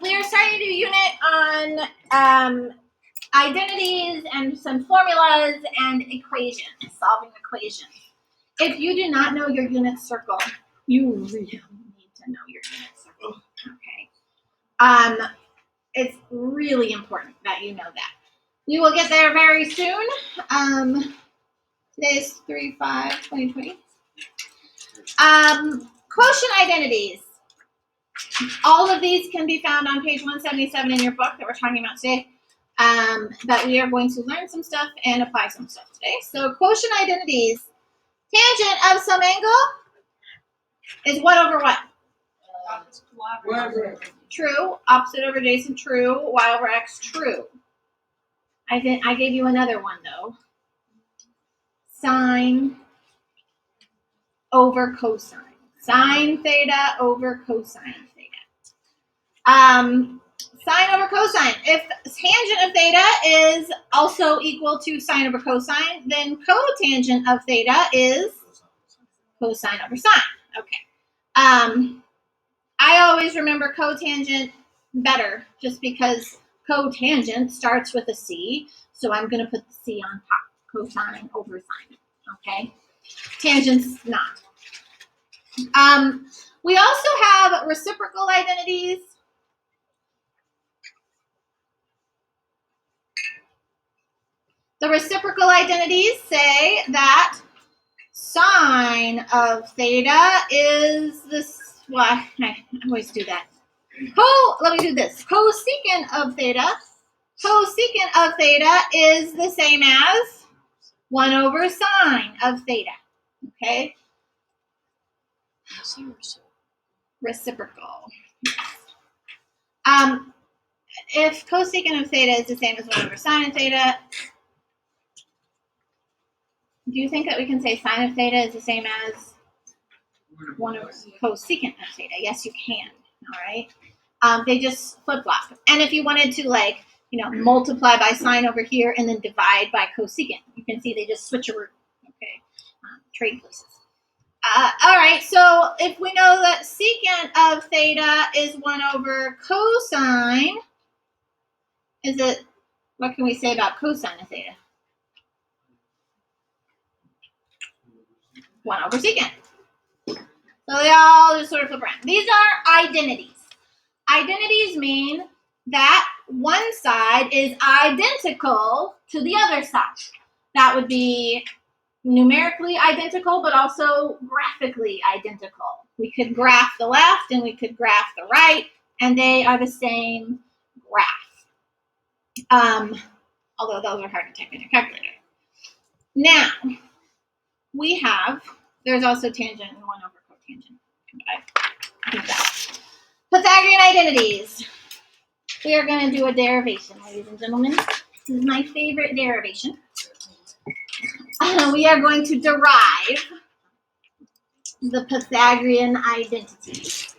We are starting a new unit on identities and some formulas and equations, solving equations. If you do not know your unit circle, you really need to know your unit circle. Okay. It's really important that you know that. We will get there very soon. Today is 3/5/2020. Quotient identities. All of these can be found on page 177 in your book that we're talking about today. But we are going to learn some stuff and apply some stuff today. So quotient identities. Tangent of some angle is what over what? True. Opposite over adjacent, true. Y over x, true. I gave you another one, though. Sine over cosine. Sine theta over cosine theta. Sine over cosine. If tangent of theta is also equal to sine over cosine, then cotangent of theta is cosine over sine. Okay. I always remember cotangent better just because cotangent starts with a C, so I'm going to put the C on top. Cosine over sine. Okay. Tangent's not. We also have reciprocal identities. The reciprocal identities say that sine of theta is this. Well, I always do that. Let me do this. Cosecant of theta. Cosecant of theta is the same as 1 over sine of theta. Okay? Reciprocal. If cosecant of theta is the same as 1 over sine of theta, do you think that we can say sine of theta is the same as 1 over cosecant of theta? Yes, you can. All right. They just flip-flop. And if you wanted to, like, multiply by sine over here and then divide by cosecant, you can see they just switch a root. Okay. Trade places. All right. So if we know that secant of theta is 1 over cosine, what can we say about cosine of theta? 1 over secant. So they all just sort of flip around. These are identities. Identities mean that one side is identical to the other side. That would be numerically identical, but also graphically identical. We could graph the left and we could graph the right, and they are the same graph. Although those are hard to type in a calculator. Now, there's also tangent and 1 over cotangent. Pythagorean identities. We are going to do a derivation, ladies and gentlemen. This is my favorite derivation. We are going to derive the Pythagorean identities.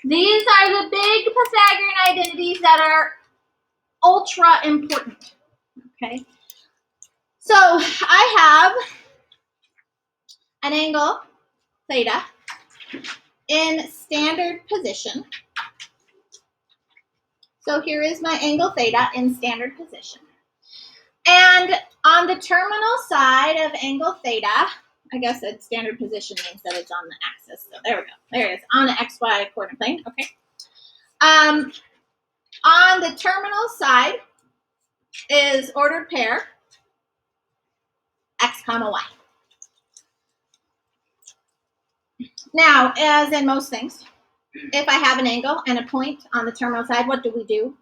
These are the big Pythagorean identities that are ultra important. Okay. So I have an angle theta in standard position. So here is my angle theta in standard position. And on the terminal side of angle theta, I guess that standard position means that it's on the axis. So there we go. There it is, on the XY coordinate plane. Okay. On the terminal side is ordered pair, x comma y. Now, as in most things, if I have an angle and a point on the terminal side, what do?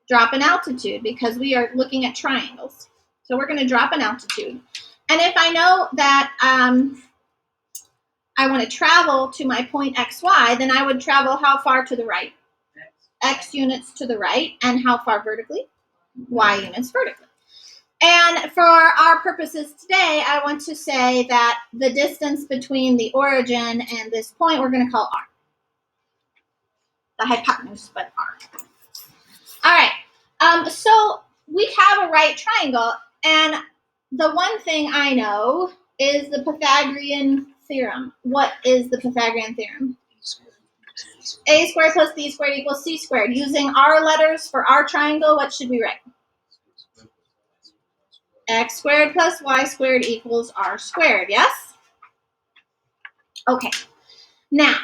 Drop an altitude, because we are looking at triangles. So we're going to drop an altitude. And if I know that I want to travel to my point xy, then I would travel how far to the right? X units to the right. And how far vertically? Y units vertically. And for our purposes today, I want to say that the distance between the origin and this point, we're going to call r. The hypotenuse, but r. All right. So we have a right triangle, and the one thing I know is the Pythagorean theorem. What is the Pythagorean theorem? A squared plus B squared equals C squared. Using our letters for our triangle, what should we write? X squared plus Y squared equals R squared, yes? Okay. Now,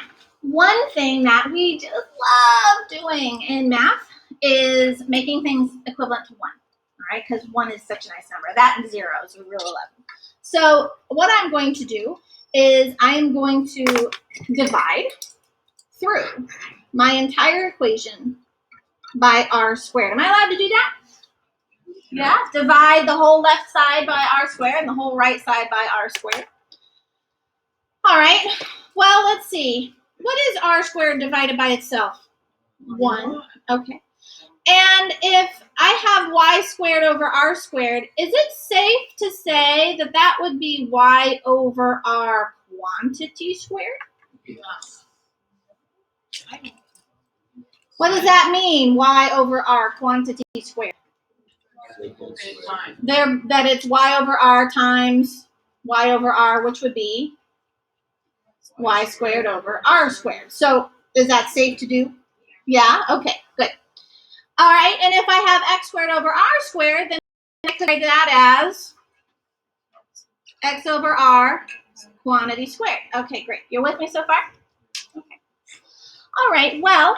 one thing that we just love doing in math is making things equivalent to 1, all right? Because 1 is such a nice number. That and 0 is we really love. So what I'm going to do is I am going to divide through my entire equation by R squared. Am I allowed to do that? Yeah, divide the whole left side by R squared and the whole right side by R squared. All right, well, let's see. What is R squared divided by itself? 1, okay. And if I have Y squared over R squared, is it safe to say that that would be Y over R quantity squared? Yes. What does that mean, Y over R quantity squared? That it's Y over R times Y over R, which would be Y squared over R squared. So is that safe to do? Yeah? Okay, good. All right, and if I have X squared over R squared, then I could write that as X over R quantity squared. Okay, great. You're with me so far? Okay. All right, well,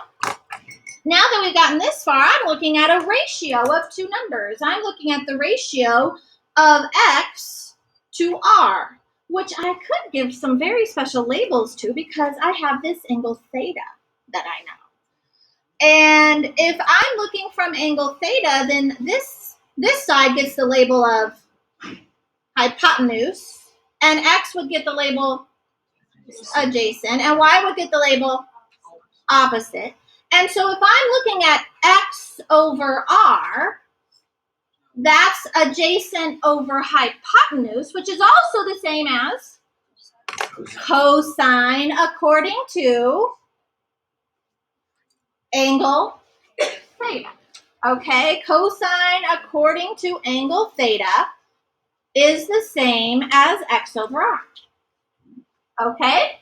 now that we've gotten this far, I'm looking at a ratio of two numbers. I'm looking at the ratio of X to R, which I could give some very special labels to because I have this angle theta that I know. And if I'm looking from angle theta, then this side gets the label of hypotenuse, and X would get the label adjacent, and Y would get the label opposite. And so if I'm looking at X over R, that's adjacent over hypotenuse, which is also the same as cosine according to angle theta. Okay, cosine according to angle theta is the same as X over R. Okay?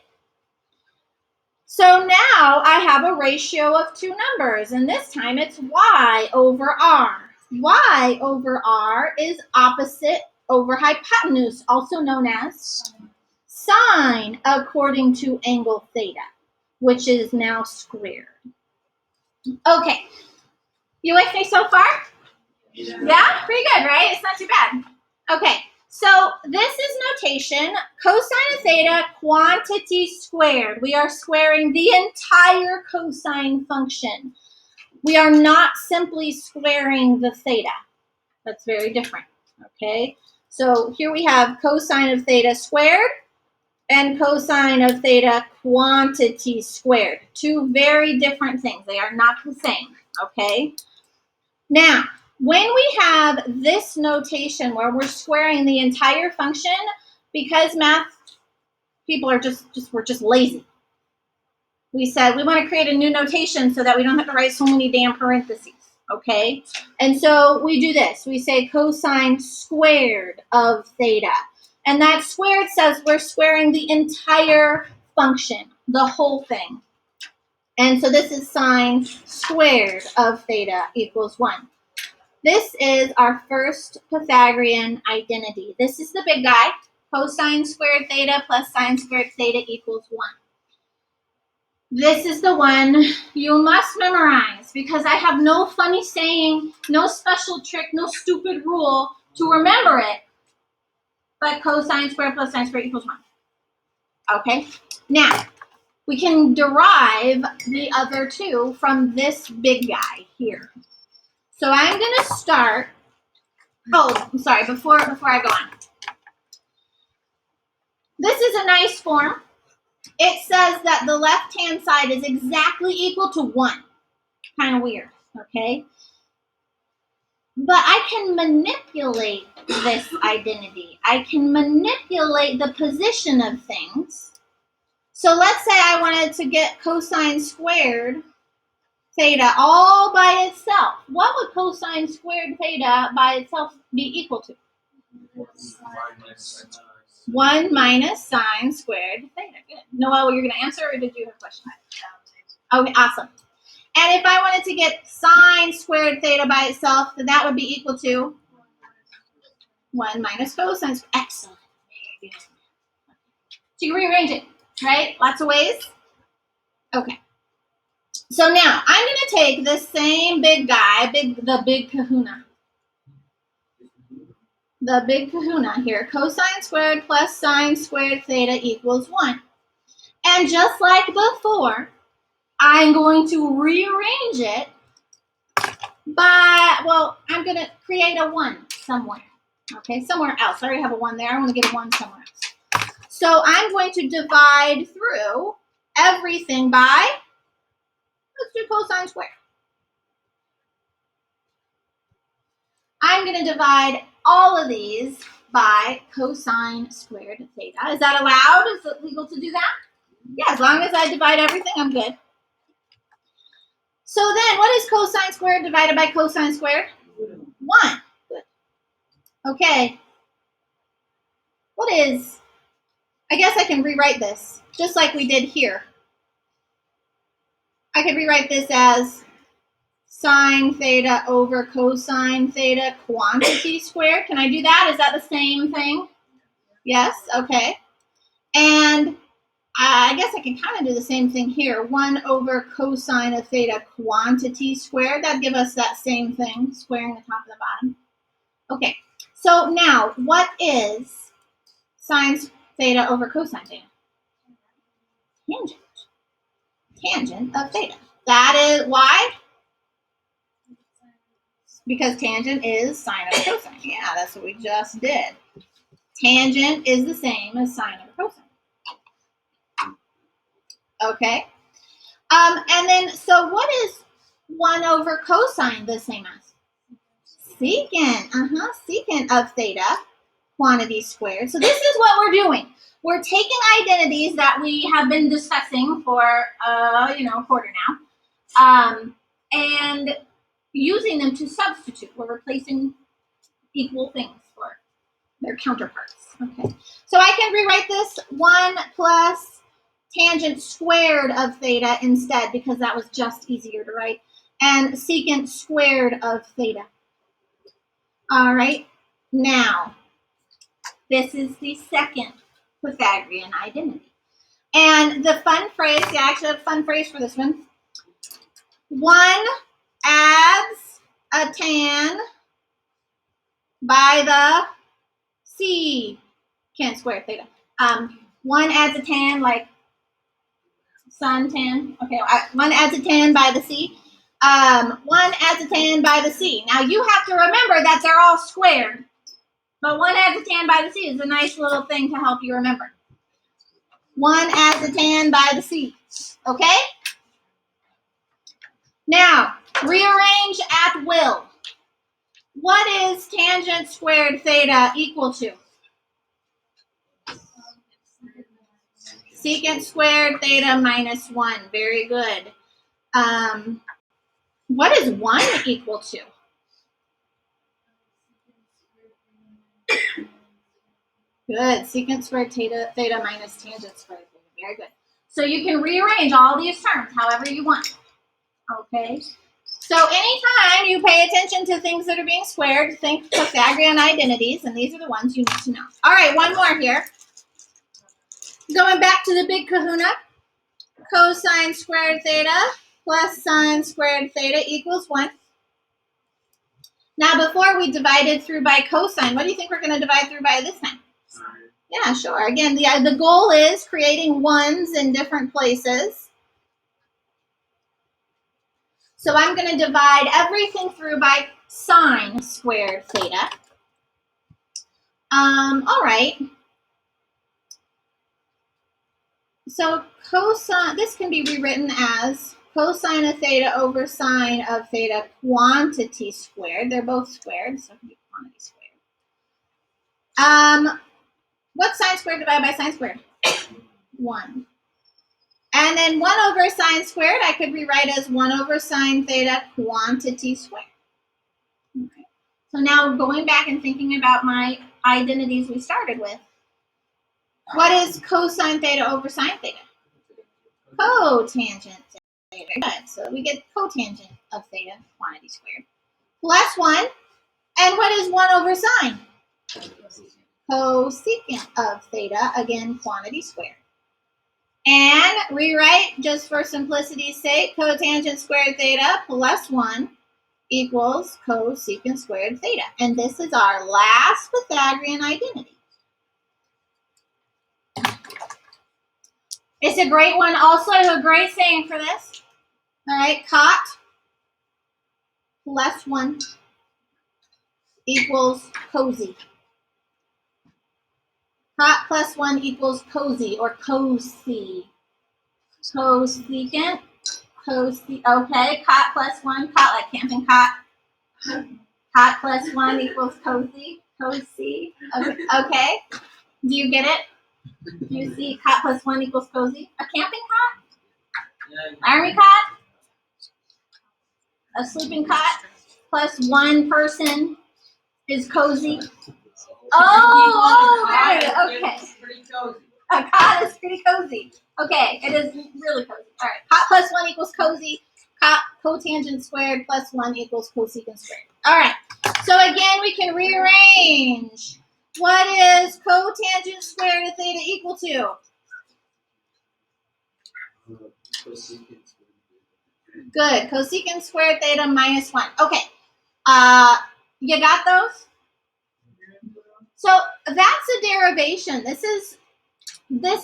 So now I have a ratio of two numbers, and this time it's Y over R. Y over R is opposite over hypotenuse, also known as sine according to angle theta, which is now squared. Okay, you with me so far? Yeah, pretty good, right? It's not too bad. Okay, so this is notation, cosine of theta quantity squared. We are squaring the entire cosine function. We are not simply squaring the theta. That's very different, okay? So here we have cosine of theta squared and cosine of theta quantity squared. Two very different things. They are not the same, okay? Now, when we have this notation where we're squaring the entire function, because math people are we're just lazy. We said we want to create a new notation so that we don't have to write so many damn parentheses, okay? And so we do this. We say cosine squared of theta. And that squared says we're squaring the entire function, the whole thing. And so this is sine squared of theta equals 1. This is our first Pythagorean identity. This is the big guy. Cosine squared theta plus sine squared theta equals 1. This is the one you must memorize because I have no funny saying, no special trick, no stupid rule to remember it. But cosine squared plus sine squared equals 1. Okay? Now, we can derive the other two from this big guy here. So I'm going to start. Oh, I'm sorry. Before I go on. This is a nice form. It says that the left-hand side is exactly equal to 1. Kind of weird, okay? But I can manipulate this identity. I can manipulate the position of things. So let's say I wanted to get cosine squared theta all by itself. What would cosine squared theta by itself be equal to? 1 minus sine squared theta. Good. Noelle, you're going to answer, or did you have a question? Okay, awesome. And if I wanted to get sine squared theta by itself, then that would be equal to 1 minus cosine. Excellent. So you can rearrange it, right? Lots of ways. Okay. So now I'm going to take this same big guy, the big kahuna. The big kahuna here. Cosine squared plus sine squared theta equals 1. And just like before, I'm going to rearrange it by, well, I'm going to create a 1 somewhere. Okay, somewhere else. I already have a 1 there. I want to get a 1 somewhere else. So I'm going to divide through everything by, let's do cosine squared. I'm going to divide all of these by cosine squared theta. Is that allowed? Is it legal to do that? Yeah, as long as I divide everything, I'm good. So then, what is cosine squared divided by cosine squared? 1. Good. Okay. What is, I guess I can rewrite this, just like we did here. I could rewrite this as sine theta over cosine theta quantity squared. Can I do that? Is that the same thing? Yes, okay. And I guess I can kind of do the same thing here. 1 over cosine of theta quantity squared. That'd give us that same thing, squaring the top and the bottom. Okay, so now what is sine theta over cosine theta? Tangent. Tangent of theta. That is why? Because tangent is sine over cosine. Yeah, that's what we just did. Tangent is the same as sine over cosine. Okay. And then, so what is 1 over cosine the same as? Secant. Secant of theta quantity squared. So this is what we're doing. We're taking identities that we have been discussing for, a quarter now, and using them to substitute. We're replacing equal things for their counterparts. Okay. So I can rewrite this 1 plus tangent squared of theta instead, because that was just easier to write, and secant squared of theta. All right, now this is the second Pythagorean identity. And the fun phrase, I actually have a fun phrase for this one. 1 adds a tan by the secant squared theta. 1 adds a tan like sun tan. Okay, 1 adds a tan by the C. 1 adds a tan by the C. Now you have to remember that they're all squared. But 1 adds a tan by the C is a nice little thing to help you remember. 1 adds a tan by the C. Okay? Now, rearrange at will. What is tangent squared theta equal to? Secant squared theta minus 1. Very good. What is 1 equal to? Good. Secant squared theta minus tangent squared theta. Very good. So you can rearrange all these terms however you want. Okay. So anytime you pay attention to things that are being squared, think Pythagorean identities, and these are the ones you need to know. All right, one more here. Going back to the big kahuna, cosine squared theta plus sine squared theta equals 1. Now, before we divided through by cosine, what do you think we're going to divide through by this time? Yeah, sure. Again, the goal is creating ones in different places. So I'm going to divide everything through by sine squared theta. All right. So cosine, this can be rewritten as cosine of theta over sine of theta quantity squared. They're both squared, so it can be quantity squared. What's sine squared divided by sine squared? 1. And then 1 over sine squared, I could rewrite as 1 over sine theta quantity squared. Okay. So now going back and thinking about my identities we started with. What is cosine theta over sine theta? Cotangent Good. So we get cotangent of theta, quantity squared, plus 1. And what is 1 over sine? Cosecant of theta, again, quantity squared. And rewrite, just for simplicity's sake, cotangent squared theta plus 1 equals cosecant squared theta. And this is our last Pythagorean identity. It's a great one. Also, I have a great saying for this. All right, cot plus 1 equals cozy. Cot plus 1 equals cozy or cozy. Cosecant, okay, cot plus 1, cot like camping cot. Cot plus 1 equals cozy, cozy. Okay, do you get it? Do you see cot plus 1 equals cozy? A camping cot? Army cot? A sleeping cot plus 1 person is cozy. Oh, okay. A cot is pretty cozy. Okay, it is really cozy. All right, cot plus 1 equals cozy. Cotangent squared plus 1 equals cosecant squared. All right, so again, we can rearrange. What is cotangent squared of theta equal to? Good, cosecant squared theta minus 1. Okay, you got those? So that's a derivation. This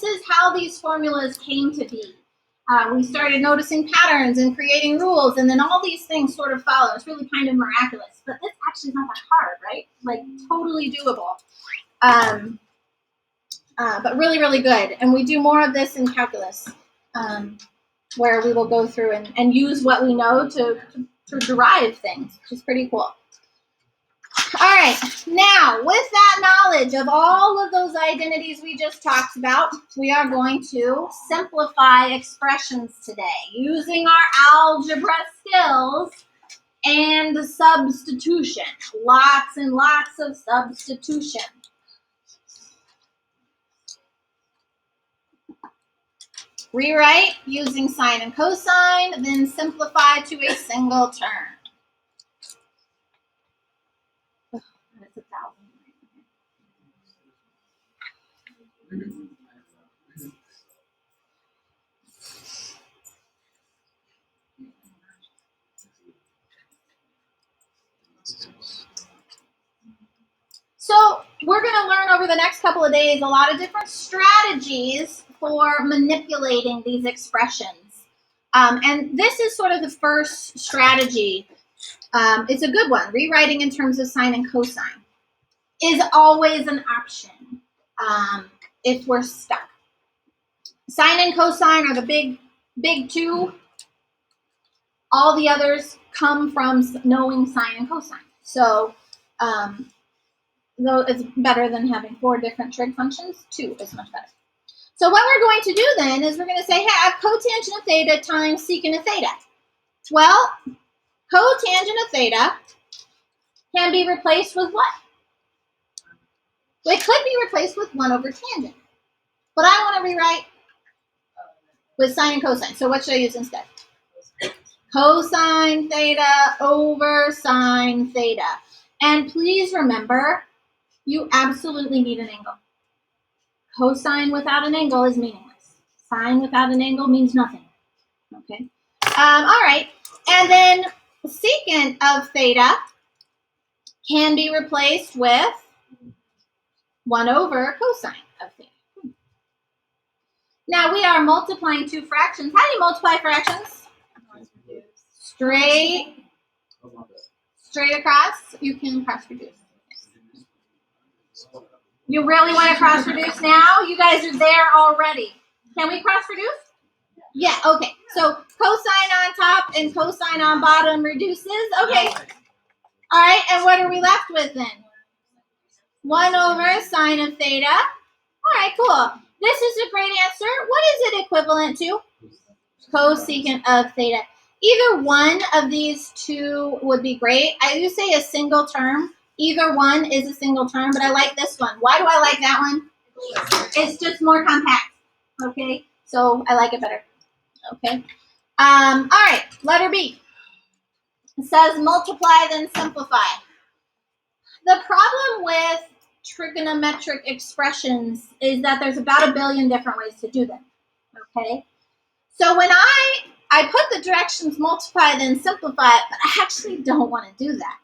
is how these formulas came to be. We started noticing patterns and creating rules, and then all these things sort of follow. It's really kind of miraculous, but this actually is not that hard, right? Like totally doable, but really, really good. And we do more of this in calculus, where we will go through and use what we know to derive things, which is pretty cool. All right, now with that knowledge of all of those identities we just talked about, we are going to simplify expressions today using our algebra skills and substitution. Lots and lots of substitution. Rewrite using sine and cosine, then simplify to a single term. So we're going to learn over the next couple of days a lot of different strategies for manipulating these expressions. And this is sort of the first strategy. It's a good one. Rewriting in terms of sine and cosine is always an option if we're stuck. Sine and cosine are the big two. All the others come from knowing sine and cosine. So though it's better than having 4 different trig functions, 2 is much better. So what we're going to do then is we're going to say, have cotangent of theta times secant of theta. Well, cotangent of theta can be replaced with what? Well, it could be replaced with 1 over tangent. But I want to rewrite with sine and cosine. So what should I use instead? Cosine theta over sine theta. And please remember, you absolutely need an angle. Cosine without an angle is meaningless. Sine without an angle means nothing. Okay. All right. And then secant of theta can be replaced with 1 over cosine of theta. Now we are multiplying 2 fractions. How do you multiply fractions? Straight across. You can cross reduce. You really want to cross reduce now? You guys are there already. Can we cross reduce? Yeah, okay. So cosine on top and cosine on bottom reduces. Okay. All right, and what are we left with then? 1 over sine of theta. All right, cool. This is a great answer. What is it equivalent to? Cosecant of theta. Either one of these two would be great. I do say a single term. Either one is a single term, but I like this one. Why do I like that one? It's just more compact. Okay, so I like it better. Okay. All right, letter B. It says multiply, then simplify. The problem with trigonometric expressions is that there's about a billion different ways to do them, okay? So when I put the directions multiply, then simplify, but I actually don't want to do that.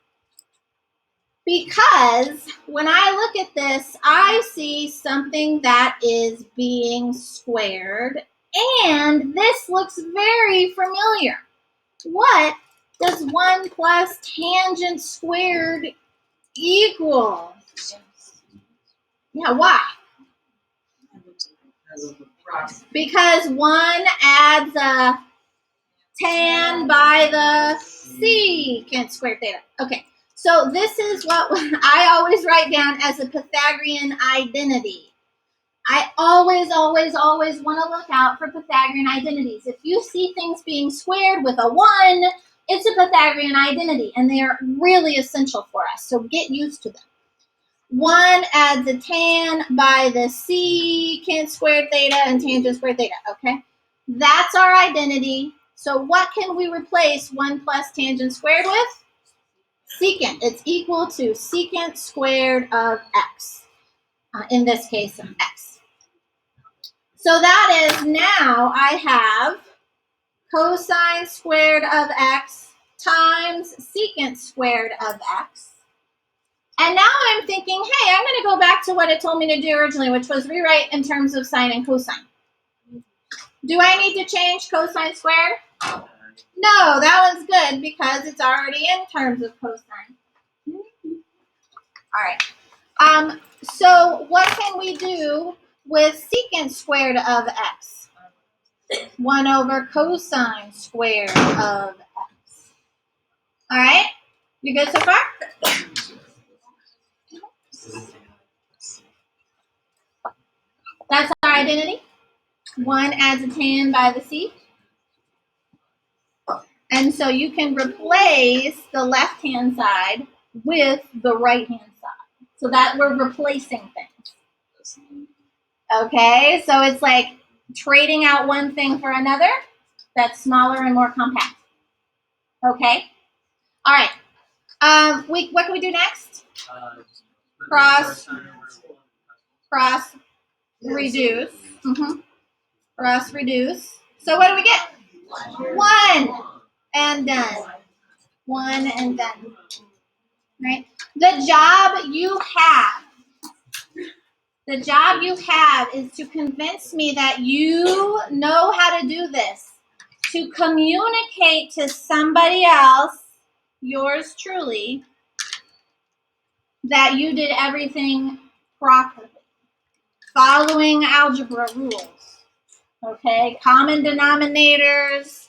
Because when I look at this, I see something that is being squared, and this looks very familiar. What does 1 plus tangent squared equal? Yeah, why? Because 1 adds a tan by the secant squared theta. Okay, so this is what I always write down as a Pythagorean identity. I always want to look out for Pythagorean identities. If you see things being squared with a 1, it's a Pythagorean identity, and they are really essential for us, so get used to them. 1 adds a tan by the secant squared theta and tangent squared theta, okay? That's our identity. So what can we replace 1 plus tangent squared with? Secant. It's equal to secant squared of x, in this case of x. So that is, now I have cosine squared of x times secant squared of x. And now I'm thinking, hey, I'm going to go back to what it told me to do originally, which was rewrite in terms of sine and cosine. Do I need to change cosine squared? No, that one's good because it's already in terms of cosine. All right. So what can we do with secant squared of x? 1 over cosine squared of x. All right? You good so far? That's our identity. 1 adds a tan by the c. And so you can replace the left-hand side with the right-hand side. So that we're replacing things. Okay, so it's like trading out one thing for another that's smaller and more compact. Okay? All right. What can we do next? Cross reduce. Cross reduce. So what do we get? 1 and done. 1 and done. Right? The job you have is to convince me that you know how to do this, to communicate to somebody else, yours truly, that you did everything properly, following algebra rules. Okay, common denominators,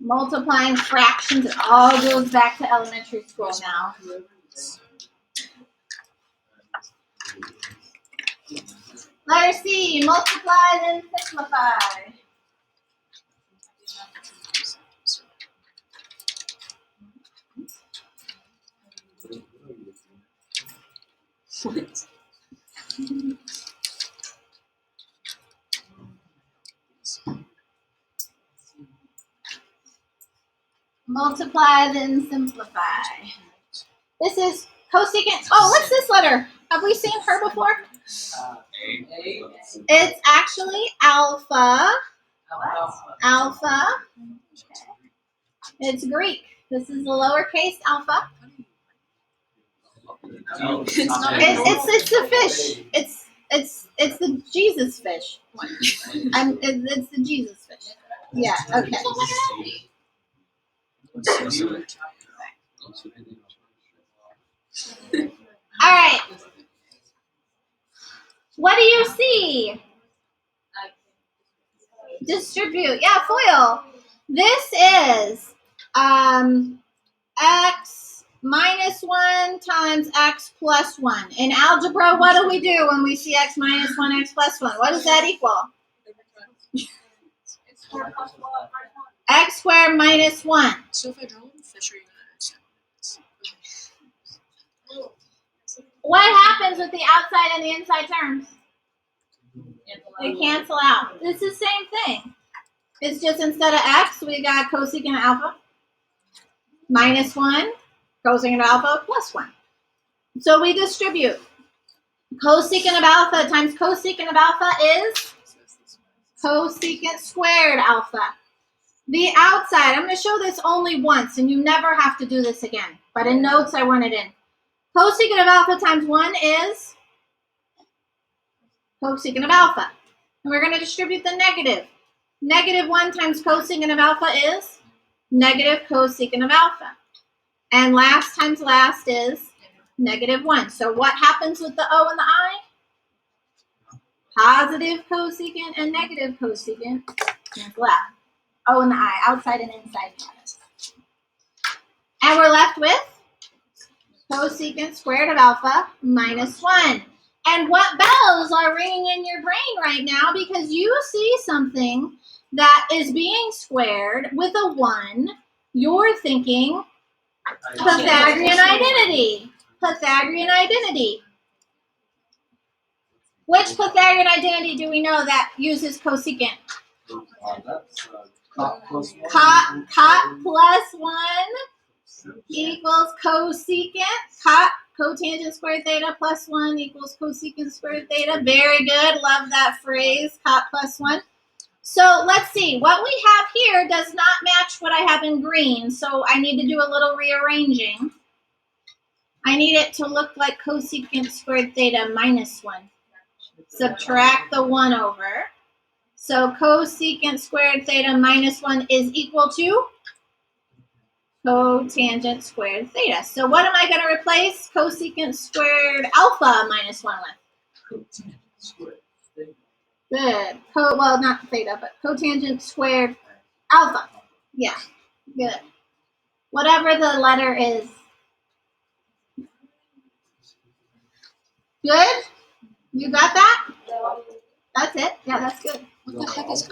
multiplying fractions, it all goes back to elementary school now. Letter C, multiply then simplify. Multiply then simplify. This is cosecant. Oh, what's this letter? Have we seen her before? It's actually alpha. Alpha. It's Greek. This is the lowercase alpha. It's the fish. It's the Jesus fish. It's the Jesus fish. Yeah. Okay. All right. What do you see? Distribute. Yeah, FOIL. This is x minus 1 times x plus 1. In algebra, what do we do when we see x minus 1, x plus 1? What does that equal? X squared minus 1. So if I draw a fish, are you gonna What happens with the outside and the inside terms? They cancel out. It's the same thing. It's just instead of x, we got cosecant of alpha minus 1, cosecant of alpha plus 1. So we distribute. Cosecant of alpha times cosecant of alpha is cosecant squared alpha. The outside, I'm going to show this only once, and you never have to do this again. But in notes, I want it in. Cosecant of alpha times 1 is cosecant of alpha. And we're going to distribute the negative. Negative 1 times cosecant of alpha is negative cosecant of alpha. And last times last is negative 1. So what happens with the O and the I? Positive cosecant and negative cosecant cancel out. O and the I, outside and inside matters. And we're left with cosecant squared of alpha minus 1. And what bells are ringing in your brain right now because you see something that is being squared with a 1. You're thinking Pythagorean identity. Pythagorean identity. Which Pythagorean identity do we know that uses cosecant? Cot plus 1 equals cosecant. Cot, cotangent squared theta plus 1 equals cosecant squared theta. Very good. Love that phrase, cot plus 1. So let's see. What we have here does not match what I have in green, so I need to do a little rearranging. I need it to look like cosecant squared theta minus 1. Subtract the 1 over. So cosecant squared theta minus 1 is equal to cotangent squared theta. So what am I going to replace cosecant squared alpha minus 1 with? Good. Well, not theta, but cotangent squared alpha. Yeah, good. Whatever the letter is. Good? You got that? That's it? Yeah, that's good. What the heck is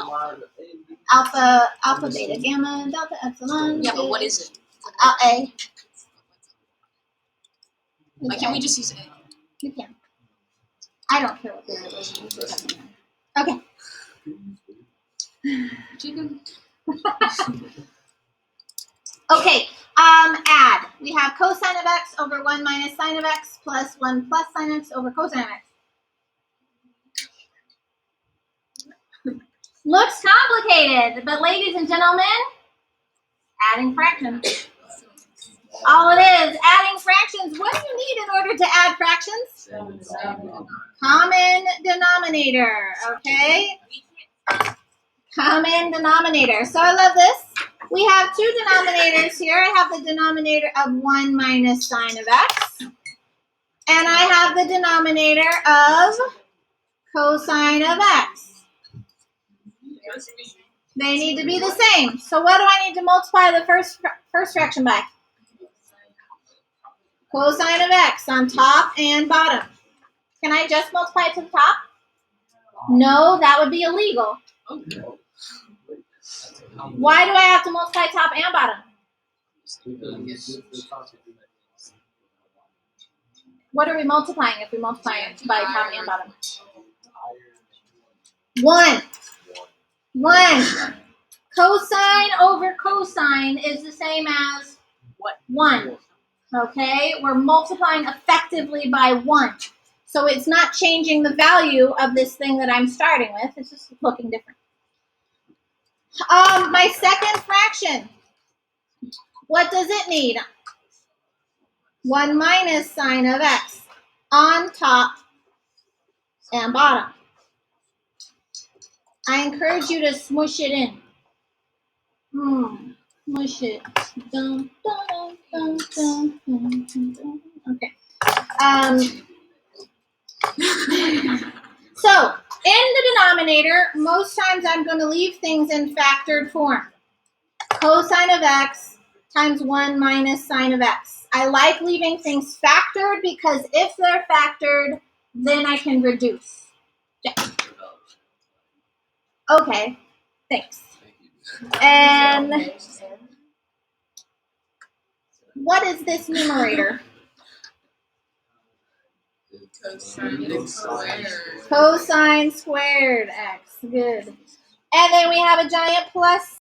alpha? Alpha, beta, gamma, delta, epsilon. Yeah, but what is it? A. Why can't we just use A? You can. I don't care what the relation is. Okay. Chicken. Okay. Add. We have cosine of x over 1 minus sine of x plus 1 plus sine x over cosine of x. Looks complicated, but ladies and gentlemen, adding fractions. All it is, adding fractions. What do you need in order to add fractions? Common denominator, okay? Common denominator. So I love this. We have two denominators here. I have the denominator of 1 minus sine of x. And I have the denominator of cosine of x. They need to be the same. So what do I need to multiply the first fraction by? Cosine of x on top and bottom. Can I just multiply to the top? No, that would be illegal. Why do I have to multiply top and bottom? What are we multiplying if we multiply it by top and bottom? 1. 1. Cosine over cosine is the same as what? 1. Okay, we're multiplying effectively by 1. So it's not changing the value of this thing that I'm starting with. It's just looking different. My second fraction. What does it need? 1 minus sine of x on top and bottom. I encourage you to smush it in. Smush it. Dun, dun, dun, dun, dun, dun, dun. Okay. So, in the denominator, most times I'm going to leave things in factored form. Cosine of x times 1 minus sine of x. I like leaving things factored because if they're factored, then I can reduce. Yeah. Okay, thanks. And what is this numerator? Cosine squared x. Good. And then we have a giant plus